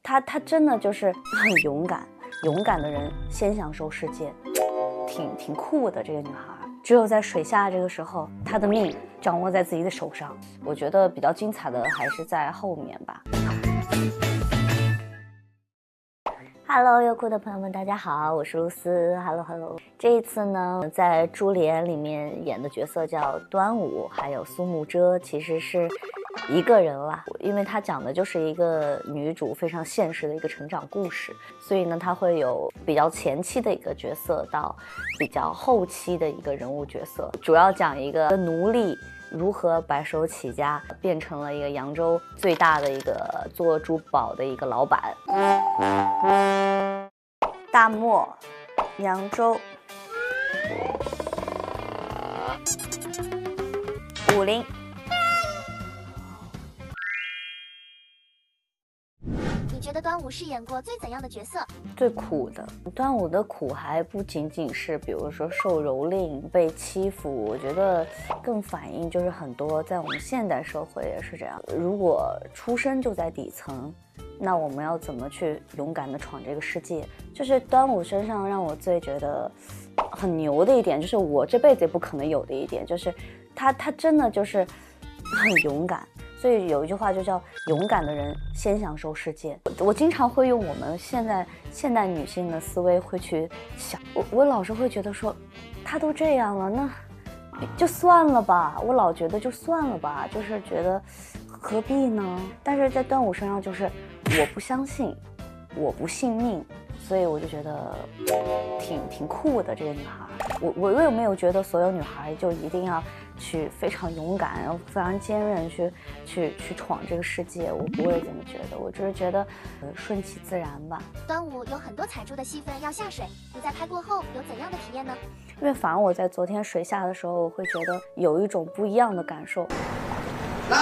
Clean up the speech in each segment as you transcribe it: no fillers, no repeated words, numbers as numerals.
她真的就是很勇敢，勇敢的人先享受世界，挺酷的这个女孩。只有在水下这个时候，她的命掌握在自己的手上。我觉得比较精彩的还是在后面吧。Hello， 优酷的朋友们，大家好，我是露丝。Hello， 这一次呢，在《珠帘》里面演的角色叫端午，还有苏幕遮，其实是一个人啦，因为她讲的就是一个女主非常现实的一个成长故事，所以呢，她会有比较前期的一个角色到比较后期的一个人物角色，主要讲一个奴隶如何白手起家，变成了一个扬州最大的一个做珠宝的一个老板。大漠，扬州，武陵。你觉得端午饰演过最怎样的角色？最苦的。端午的苦还不仅仅是比如说受蹂躏、被欺负，我觉得更反映就是很多在我们现代社会也是这样。如果出生就在底层，那我们要怎么去勇敢地闯这个世界？就是端午身上让我最觉得很牛的一点，就是我这辈子也不可能有的一点，就是他真的就是很勇敢。所以有一句话就叫勇敢的人先享受世界。我经常会用我们现代女性的思维会去想，我老是会觉得说，她都这样了，那就算了吧。我老觉得就算了吧，就是觉得何必呢？但是在端午身上就是我不相信，我不信命，所以我就觉得挺酷的这个女孩。我也没有觉得所有女孩就一定要去非常勇敢，然后非常坚韧去闯这个世界，我不会这么觉得，我只是觉得顺其自然吧。端午有很多踩珠的戏份要下水，你在拍过后有怎样的体验呢？因为反而我在昨天水下的时候，我会觉得有一种不一样的感受。来。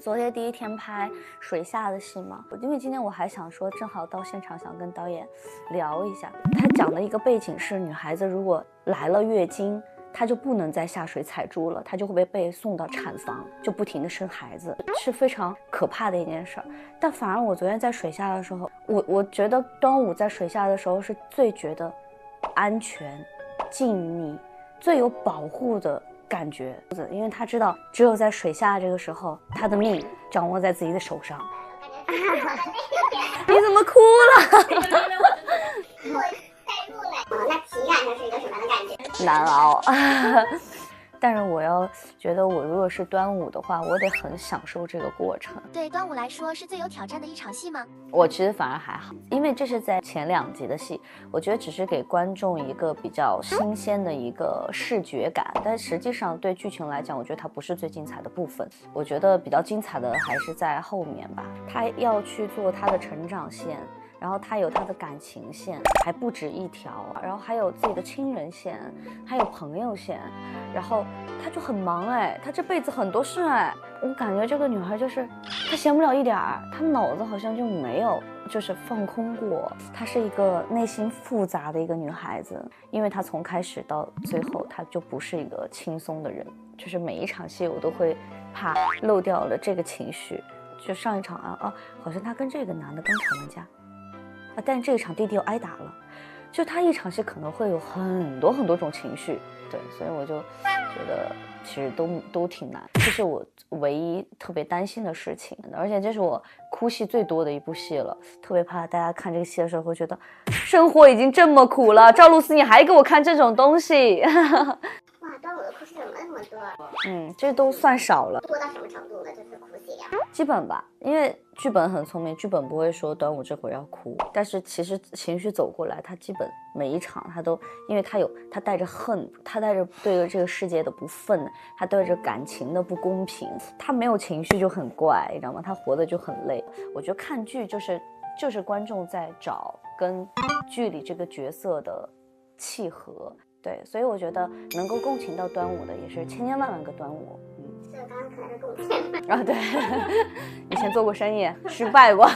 昨天第一天拍水下的戏嘛，因为今天我还想说，正好到现场想跟导演聊一下。他讲的一个背景是，女孩子如果来了月经，她就不能再下水采珠了，她就会被送到产房，就不停的生孩子，是非常可怕的一件事儿。但反而我昨天在水下的时候，我觉得端午在水下的时候是最觉得安全、静谧、最有保护的感觉，因为他知道只有在水下这个时候，他的命掌握在自己的手上。你怎么哭了？我带入了，那体感上是一个什么样的感觉？难熬。但是我要觉得，我如果是端午的话，我得很享受这个过程。对端午来说是最有挑战的一场戏吗？我其实反而还好，因为这是在前2集的戏，我觉得只是给观众一个比较新鲜的一个视觉感，但实际上对剧情来讲，我觉得它不是最精彩的部分。我觉得比较精彩的还是在后面吧，他要去做他的成长线。然后他有他的感情线，还不止一条，然后还有自己的亲人线，还有朋友线，然后他就很忙哎，他这辈子很多事哎，我感觉这个女孩就是她闲不了一点儿，她脑子好像就没有就是放空过，她是一个内心复杂的一个女孩子，因为她从开始到最后，她就不是一个轻松的人，就是每一场戏我都会怕漏掉了这个情绪，就上一场好像她跟这个男的刚吵完架。但这一场弟弟又挨打了，就他一场戏可能会有很多种情绪，对，所以我就觉得其实都挺难，这是我唯一特别担心的事情，而且这是我哭戏最多的一部戏了，特别怕大家看这个戏的时候会觉得生活已经这么苦了，赵露思你还给我看这种东西。哇，端午的哭戏怎么那么多？这都算少了。多到什么程度呢？就是哭戏呀？基本吧，因为剧本很聪明，剧本不会说端午这会儿要哭，但是其实情绪走过来，他基本每一场他都，因为他带着恨，他带着对这个世界的不忿，他带着感情的不公平，他没有情绪就很怪，你知道吗？他活得就很累。我觉得看剧就是观众在找跟剧里这个角色的契合。对，所以我觉得能够共情到端午的也是千千万万个端午。是刚刚可能是共情。对，以前做过生意，失败过。